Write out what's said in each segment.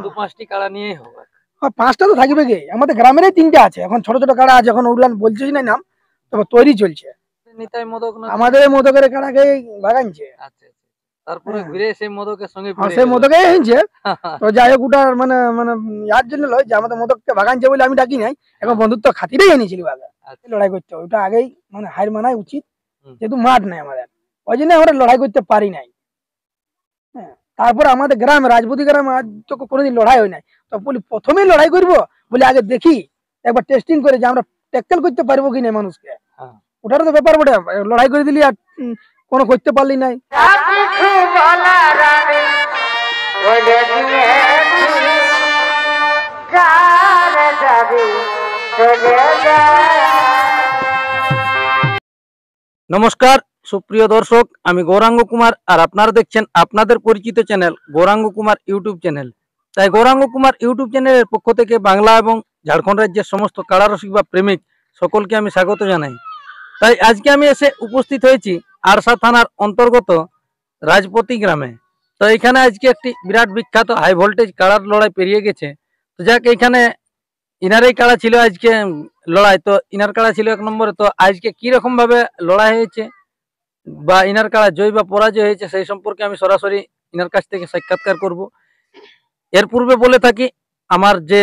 দু পাঁচটি কাড়া নিয়েই হবে। পাঁচটা তো থাকবে গে, আমাদের গ্রামেরই তিনটা আছে, এখন ছোট ছোট কাড়া আছে, এখন ওগুলান বলছিস না নাম, তবে তৈরি চলছে। নিতাই মোদক না আমাদের মোদকের কাড়াকে ভাগাইছে। আচ্ছা তারপরে ঘুরে সেই মোদকের সঙ্গে সেই মোদকে হয়েছে। তো যাই হোক ওটার মানে মানে ইয়ার জন্য লয় যে আমাদের মোদককে ভাগাইছে বলে আমি ডাকি নাই, এখন বন্ধুত্ব খাতিরেই এনেছিলি আগে লড়াই করতে, ওইটা আগেই মানে হার মানাই উচিত, যেহেতু মাঠ নাই আমাদের, ওই জন্য আমরা লড়াই করতে পারি নাই। হ্যাঁ, তারপর আমাদের গ্রামে রাজপুতি গ্রামে আজ তো কোনোদিন লড়াই হয় নাই, তো বলি প্রথমেই লড়াই করবো বলে আগে দেখি একবার টেস্টিং করে যে আমরা ট্যাকেল করতে পারবো কি না মানুষকে, ওটারও তো ব্যাপার বটে। লড়াই করে দিলি আর কোনো করতে পারলি নাই। নমস্কার সুপ্রিয় দর্শক, আমি গৌরাঙ্গ কুমার আর আপনারা দেখছেন আপনাদের পরিচিত channel Gauranga Kumar YouTube channel. তাই গৌরাঙ্গ কুমার ইউটিউব চ্যানেলের পক্ষ থেকে বাংলা এবং ঝাড়খণ্ড রাজ্যের সমস্ত কাড়ারসিক বা প্রেমিক সকলকে আমি স্বাগত জানাই। তাই আজকে আমি এসে উপস্থিত হয়েছি আরসা থানার অন্তর্গত রাজপতি গ্রামে। তো এখানে আজকে একটি বিরাট বিখ্যাত হাই ভোল্টেজ কাড়ার লড়াই পেরিয়ে গেছে। তো যাক, এখানে ইনারই কাড়া ছিল আজকে লড়াই, তো ইনার কাড়া ছিল 1 নম্বরে। তো আজকে কি রকম ভাবে লড়াই হয়েছে বা ইনার কাড়া জয় বা পরাজয় হয়েছে সেই সম্পর্কে আমি সরাসরি ইনার কাছ থেকে সাক্ষাৎকার করব। এর পূর্বে বলে থাকি, আমার যে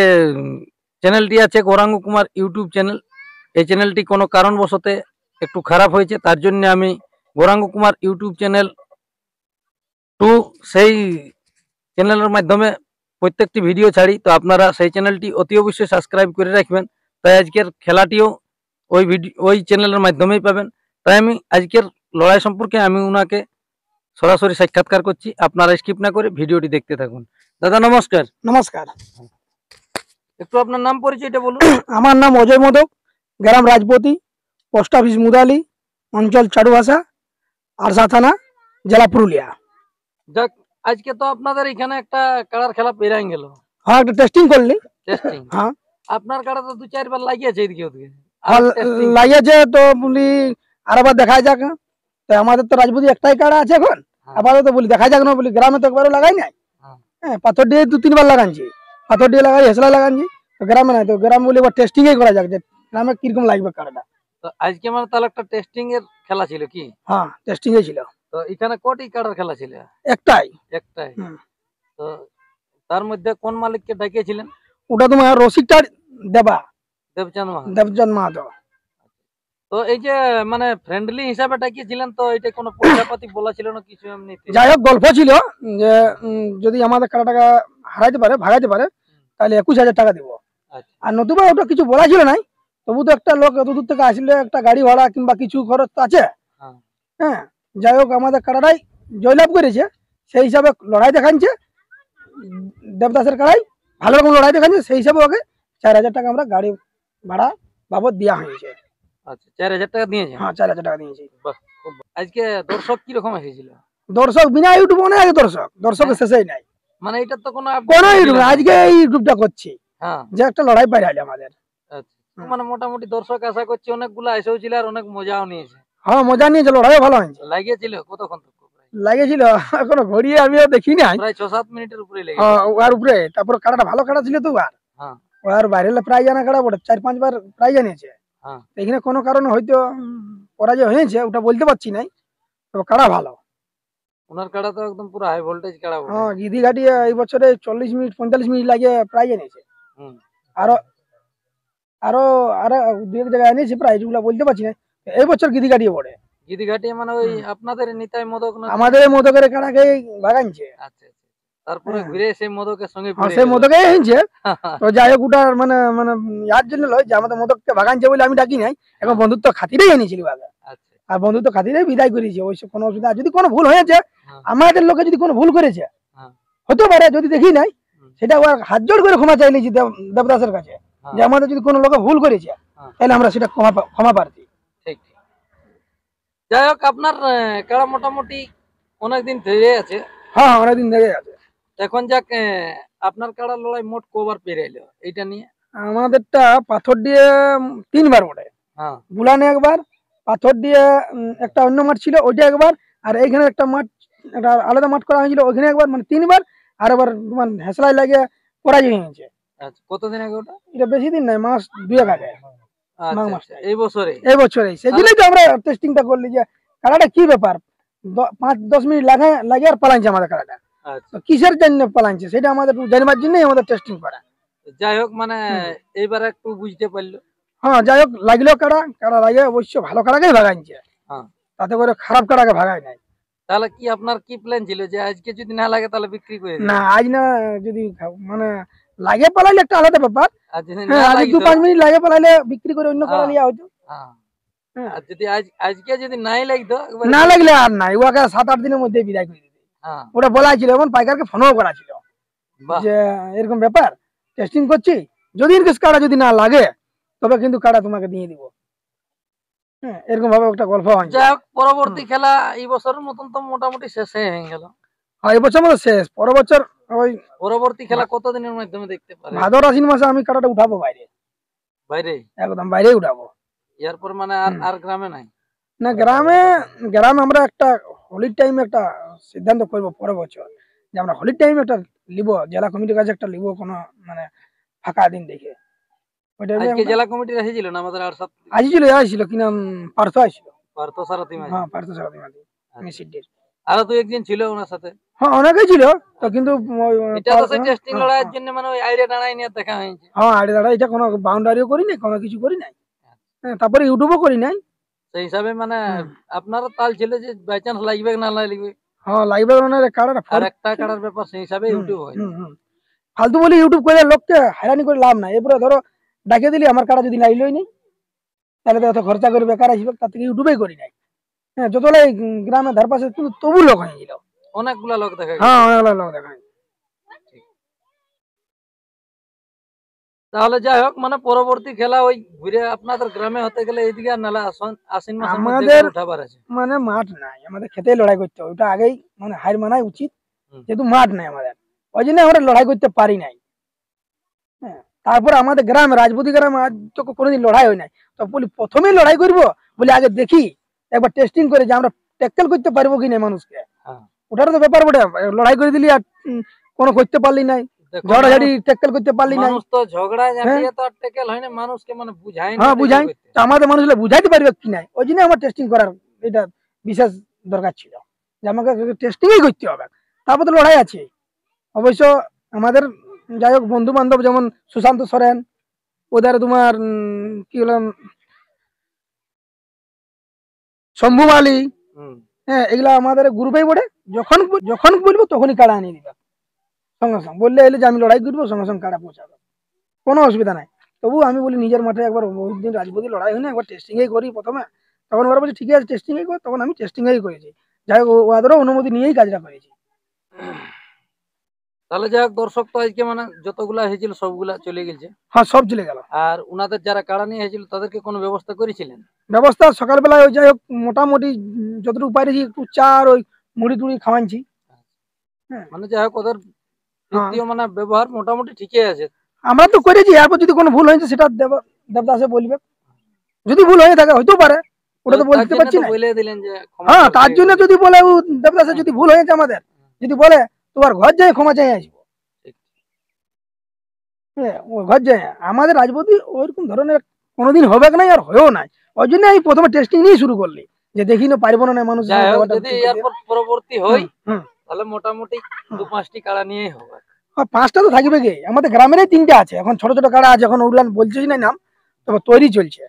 চ্যানেলটি আছে গৌরাঙ্গ কুমার ইউটিউব চ্যানেল, এই চ্যানেলটি কোনো কারণবশতে একটু খারাপ হয়েছে, তার জন্য আমি গৌরাঙ্গ কুমার ইউটিউব চ্যানেল 2 সেই চ্যানেলের মাধ্যমে প্রত্যেকটি ভিডিও ছাড়ি। তো আপনারা সেই চ্যানেলটি অতি অবশ্যই সাবস্ক্রাইব করে রাখবেন। তাই আজকের খেলাটিও ওই চ্যানেলের মাধ্যমেই পাবেন। তাই আমি আজকের লড়াই সম্পর্কে আমি উনাকে সরাসরি সাক্ষাৎকার করছি, আপনারা স্কিপ না করে ভিডিওটি দেখতে থাকুন। দাদা নমস্কার। নমস্কার। একটু আপনার নাম পরিচয়টা বলুন। আমার নাম অজয় মোদক, গ্রাম রাজপতি, পোস্ট অফিস মুদালি, অঞ্চল চারুভাষা, আরসা থানা, জেলা পুরুলিয়া। যাক, আজকে তো আপনাদের এখানে একটা কাড়ার খেলা পেরাই গেল। হ্যাঁ, একটা টেস্টিং করলি। টেস্টিং? হ্যাঁ। আপনার কাড়া তো 2-4 বার লাগিয়েছে এদিকে ওদিকে। লাগিয়েছে তো বলি আরেকবার দেখা যাক। তো আমাদের তো রাজপুতি একটাই কাড়া আছে এখন, আপাতত বলি দেখা যাক না, বলি গ্রামে তো একবারও লাগাই নাই। হ্যাঁ, পাথর দিয়ে 2-3 বার লাগাচ্ছি, পাথর দিয়ে লাগাই, হেসলা লাগাচ্ছি, তো গ্রামে নাই। তো গ্রাম বলি এবার টেস্টিং করা যাক যে গ্রামে কিরকম লাগবে কাড়াটা। তো আজকে মানে তাহলে একটা টেস্টিং এর খেলা ছিল কি? হ্যাঁ, টেস্টিং এ ছিল। তো এখানে কটি কাড়ার খেলা ছিল? একটাই। তো তার মধ্যে কোন মালিককে ডাকিয়েছিলেন? ওটা তোমার রসিকটা দেবচাঁদ মাহাতো। তো এই যে মানে ফ্রেন্ডলি হিসাবে ডাকিয়েছিলেন, তো এটা কোনো পয়সাপাতি বলা ছিল না কিছু এমনি? যাই হোক, গল্প ছিল যে যদি আমাদের কাড়াটাকে হারাইতে পারে, ভাগাইতে পারে, তাহলে 21,000 টাকা দিব। আর নতুবা ওটা কিছু বলা ছিল নাই, তবু তো একটা লোক এত দূর থেকে আসলে একটা গাড়ি ভাড়া কিংবা কিছু খরচ তো আছে। হ্যাঁ, যাই হোক আমাদের কাড়াটাই জয়লাভ করেছে, সেই হিসাবে লড়াই দেখাচ্ছে দেবদাসের কাড়াই, ভালো রকম লড়াই দেখাচ্ছে, সেই হিসাবে ওকে 4,000 টাকা আমরা গাড়ি ভাড়া বাবদ দেওয়া হয়েছে। আচ্ছা, 4,000 টাকা দিয়েছে? হ্যাঁ, 4,000 টাকা দিয়েছি। আজকে দর্শক কি রকম এসেছিল? দর্শক বিনা ইউটিউব অনেক দর্শকের শেষই নাই, মানে এটা তো কোনো ইউটিউব আজকে এই ইউটিউবটা করছি যে একটা লড়াই পাইলে আমাদের। মানে মোটামুটি দর্শক আশা করছি অনেকগুলো এসেও ছিল আর অনেক মজাও নিয়েছে। হ্যাঁ, মজা নিয়েছে, লড়াইও ভালো হয়েছে। লাগিয়েছিল কতক্ষণ লাগিয়েছিল? এখনো ঘড়িয়ে আমিও দেখি নাই, প্রায় 6-7 মিনিটের উপরে ওর উপরে। তারপর কাড়াটা ভালো কাড়া ছিল তো আর বাইরে প্রাইজ আনা কাড়া বটে, 4-5 বার প্রাইজ আনিয়েছে। এখানে কোনো কারণে হয়তো পরাজয় হয়েছে, ওটা বলতে পারছি নাই, তবে কাড়া ভালো। ওনার কাড়া তো একদম পুরো হাই ভোল্টেজ কাড়া। হ্যাঁ, গিদি ঘাটি এই বছরে 40 মিনিট 45 মিনিট লাগিয়ে প্রাইজ এনেছে। আরো আরো আরো 2-1 জায়গায় এনেছে, প্রাইজ গুলা বলতে পারছি না। এই বছর গিদি ঘাটি পড়ে। গিদি ঘাটি মানে ওই আপনাদের নিতাই মোদক না? আমাদের মোদকের কাড়াকে ভাগাইছে। আচ্ছা, তারপরে ঘুরে সেই মোদকের সঙ্গে সেই মোদকে হয়েছে। তো যাই হোক ওটার মানে মানে ইয়ার জন্য লয় যে আমাদের মোদককে ভাগাইছে বলে আমি ডাকি নাই, এখন বন্ধুত্ব খাতিরেই এনেছিলি আগে। আর বন্ধুত্ব খাতিরেই বিদায় করেছে, ওই কোনো অসুবিধা। যদি কোনো ভুল হয়েছে, আমাদের লোকে যদি কোনো ভুল করেছে হতে পারে, যদি দেখি নাই সেটা হাত জোড় করে ক্ষমা চাইলেছি দেবদাসের কাছে, যে আমাদের যদি কোনো লোকে ভুল করেছে তাহলে আমরা সেটা ক্ষমা প্রার্থী। যাই হোক, আপনার কাড়া মোটামুটি অনেকদিন ধরে আছে। হ্যাঁ, অনেকদিন ধরে আছে। এখন যাক, আপনার কাড়া লড়াই মোট কবার পেরে এলো এইটা নিয়ে? আমাদেরটা পাথর দিয়ে 3 বার বটে। বুলানে একবার, পাথর দিয়ে একটা অন্য মাঠ ছিল ওইটা একবার, আর এইখানে একটা মাঠ, একটা আলাদা মাঠ করা হয়েছিল ওইখানে একবার, মানে 3 বার। আর এবার তোমার হেসলাই লাগে পরাজয় হয়েছে। আচ্ছা, কতদিন আগে ওটা? এটা বেশি দিন নাই, মাস 2 আগে। আচ্ছা, আচ্ছা, এই বছরে? এই বছরে। সেদিনই তো আমরা টেস্টিংটা করলি যে কাড়াটা কি ব্যাপার, 5-10 মিনিট লাগে আর পালাইছে আমাদের কাড়াটা। আচ্ছা, কিসের জন্য পালাইছে সেটা আমাদের জানবার জন্যই আমাদের টেস্টিং করা। যাই হোক, মানে এইবার একটু বুঝতে পারলো। হ্যাঁ, যাই হোক, লাগলো কাড়া লাগে অবশ্য ভালো কাড়াকেই ভাগাইছে, তাতে করে খারাপ কাড়াকে ভাগায় নাই। তাহলে কি আপনার কি প্ল্যান ছিল যে আজকে যদি না লাগে তাহলে বিক্রি করে দিবেন? না, আজ না, যদি মানে লাগে পালাইলে একটা আলাদা ব্যাপার। আর যদি হ্যাঁ, না আজ লাগে 2-5 মিনিট লাগে পালাইলে বিক্রি করে অন্য কাড়া লিয়া হতো। আর যদি আজকে যদি নাই লাগতো, না লাগলে আর নাই, ওকে 7-8 দিনের মধ্যে বিদায় করে দিবে। ওটা বলা ছিল, এবং পাইকারকে ফোনও করা ছিল যে এরকম ব্যাপার, টেস্টিং করছি, যদি ইনকেস কাড়া যদি না লাগে তবে কিন্তু কাড়া তোমাকে দিয়ে দিব। হ্যাঁ, এরকম ভাবে একটা গল্প হয়। যাই হোক, পরবর্তী খেলা এই বছরের মতন তো মোটামুটি শেষ হয়ে গেল। হ্যাঁ, এই বছর মতো শেষ। পরের বছর ওই পরবর্তী খেলা কতদিনের মাধ্যমে দেখতে পারে? ভাদর আশ্বিন মাসে আমি কাড়াটা উঠাবো বাইরে, একদম বাইরে উঠাবো। এরপর মানে আর গ্রামে নাই? না, গ্রামে আমরা একটা হোলির টাইমে একটা সিদ্ধান্ত করবো পরের বছর, যে আমরা হোলির টাইমে একটা লিব, জেলা কমিটির কাছে একটা লিব, কোনো মানে ফাঁকা দিন দেখে। আজকে জেলা কমিটি এসেছিল না আমাদের? আর আসছিল কি নাম, পার্থ আসছিল। পার্থ সারথি মাঝি? হ্যাঁ, পার্থ সারথি মাঝি মিসিডির। আর তো একদিন ছিল ওনার সাথে? হ্যাঁ, অনেকেই ছিল তো, কিন্তু এটা তো সেই টেস্টিং লড়াইয়ের জন্য মানে ওই আইডিয়া দাঁড়াই নিয়ে দেখা হয়েছে। হ্যাঁ, আইডিয়া দাঁড়াই, এটা কোনো বাউন্ডারিও করি নাই, কোনো কিছু করি নাই। হ্যাঁ, তারপরে ইউটিউবও করি নাই। সেই হিসাবে মানে আপনারও তাল ছিল যে বাই চান্স লাগবে না লাগবে। হ্যাঁ, লাগবে না, কাড়াটা আর একটা কাড়ার ব্যাপার, সেই হিসাবে ইউটিউব হয়। ফালতু বলে ইউটিউব করে লোককে হয়রানি করে লাভ নাই। এরপরে ধরো ডাকে দিলি, আমার কাড়া যদি লাইলই নেই, তাহলে তো এত খরচা করে বেকার আসবে, তার থেকে ইউটিউবেই করি নাই। হ্যাঁ, যতলাই গ্রামের ধার পাশে, কিন্তু তবু লোক হয়েছিল, অনেকগুলা লোক দেখা গেছে। হ্যাঁ, অনেকগুলা লোক দেখা। তাহলে যাই হোক, মানে পরবর্তী খেলা ওই ঘুরে আপনাদের গ্রামে হতে গেলে এইদিকে আর নালা আশ্বিন মাসের মধ্যে আমাদের উঠাবার আছে। মানে মাঠ নাই, আমাদের খেতে লড়াই করতে হবে, ওটা আগেই মানে হার মানাই উচিত, যেহেতু মাঠ নাই আমাদের, ওই জন্য আমরা লড়াই করতে পারি নাই। হ্যাঁ, তারপর আমাদের গ্রামে, রাজপুতি গ্রামে আজ তো কোনোদিন লড়াই হয় নাই, তো বলি প্রথমেই লড়াই করবো, বলে আগে দেখি একবার টেস্টিং করে যে আমরা ট্যাকেল করতে পারবো কিনা মানুষকে। ওটার তো ব্যাপার বটে, লড়াই করে দিলি আর কোনো করতে পারলি নাই, ঝগড়াঝাড়ি ট্যাকেল করতে পারলি নাই। মানুষ তো ঝগড়া ঝাঁটিয়ে তো আর ট্যাকেল হয় না, মানুষকে মানে বুঝাই না। হ্যাঁ, বুঝাই, তো আমাদের মানুষগুলো বুঝাইতে পারবে কি নাই, ওই জন্য আমার টেস্টিং করার এটা বিশেষ দরকার ছিল, যে আমাকে টেস্টিংই করতে হবে। তারপর তো লড়াই আছে অবশ্য আমাদের। যাই হোক, বন্ধু বান্ধব যেমন সুশান্ত সোরেন, ওদের তোমার কি হলো শম্ভু মালি, হ্যাঁ, এগুলা আমাদের গ্রুপেই বটে। যখন যখন বলবো তখনই কাড়া আনিয়ে দিবে, সঙ্গে সঙ্গে বললে এলে যে আমি লড়াই করবো, সঙ্গে সঙ্গে কাড়া পৌঁছাবে, কোনো অসুবিধা নাই। তবু আমি বলি নিজের মাঠে একবার বহুত দিন রাজপতি লড়াই হয় না, একবার টেস্টিংই করি প্রথমে। তখন ওরা বলছে ঠিক আছে টেস্টিংই কর, তখন আমি টেস্টিংই করেছি। যাই হোক, ওদেরও অনুমতি নিয়েই কাজটা করেছি। তাহলে যাই হোক, দর্শক তো আজকে মানে যতগুলা হয়েছিল সবগুলা চলে গেছে। হ্যাঁ, সব চলে গেল। আর উনাদের যারা কাড়া নিয়ে হয়েছিল তাদেরকে কোনো ব্যবস্থা করেছিলেন? ব্যবস্থা সকালবেলায় ওই যাই হোক মোটামুটি যতটুকু পাইছি, একটু চা আর ওই মুড়ি টুড়ি খাওয়াচ্ছি। মানে যাই হোক, ওদের মানে ব্যবহার মোটামুটি ঠিকই আছে। আমরা তো করেছি, এরপর যদি কোনো ভুল হয়েছে সেটা দেবদাসে বলবে, যদি ভুল হয়ে থাকে হইতেও পারে, ওটা তো বলতে পারছি না। বলে দিলেন যে হ্যাঁ, তার জন্য যদি বলে দেবদাসে যদি ভুল হয়েছে আমাদের, যদি বলে তোমার ঘর যাই ক্ষমা চাই আসবো, ঘর যায়। আমাদের রাজপতি ওইরকম ধরনের কোনোদিন হবে নাই, আর হয়েও নাই। ওই জন্য আমি প্রথমে টেস্টিং নিয়ে শুরু করলি, যে দেখি না পারবো না মানুষ। যদি এরপর পরবর্তী হই তাহলে মোটামুটি 2-5টি কাড়া নিয়েই হবে। হ্যাঁ, 5টা তো থাকবে গে, আমাদের গ্রামেরই 3টে আছে এখন, ছোট ছোট কাড়া আছে এখন, ওগুলা বলছিস না নাম, তবে তৈরি চলছে।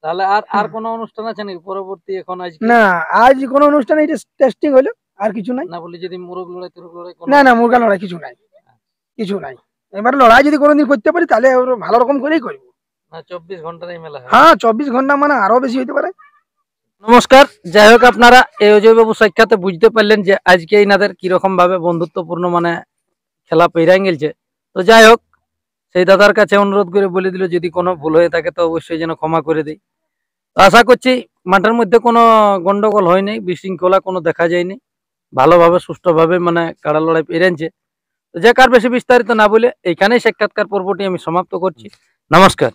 তাহলে আর কোনো অনুষ্ঠান আছে নাকি পরবর্তী? এখন আজ না, আজ কোনো অনুষ্ঠান, এই টেস্টিং হলো, আর কিছু নাই। না বলি যদি মুরগ লড়াই তুরগ লড়াই? না, মুরগা লড়াই কিছু নাই, কিছু নাই। এবার লড়াই যদি কোনোদিন করতে পারি তাহলে ভালো রকম করেই করবো। 24 ঘন্টার এই মেলা? হ্যাঁ, 24 ঘন্টা, মানে আরো বেশি হইতে পারে। নমস্কার। যাই হোক, আপনারা এই অজয় বাবু সাক্ষাতে বুঝতে পারলেন যে আজকে ইনাদের কিরকম ভাবে বন্ধুত্বপূর্ণ মানে খেলা পেরাই গেলছে। তো যাই হোক, সেই দাদার কাছে অনুরোধ করে বলে দিল যদি কোনো ভুল হয়ে থাকে তো অবশ্যই যেন ক্ষমা করে দিই। তো আশা করছি মাঠের মধ্যে কোনো গন্ডগোল হয়নি, বিশৃঙ্খলা কোনো দেখা যায়নি, ভালোভাবে সুষ্ঠুভাবে মানে কাড়া লড়াই পেরেছে। তো যে কার বেশি বিস্তারিত না বলে এইখানেই সাক্ষাৎকার পর্বটি আমি সমাপ্ত করছি। নমস্কার।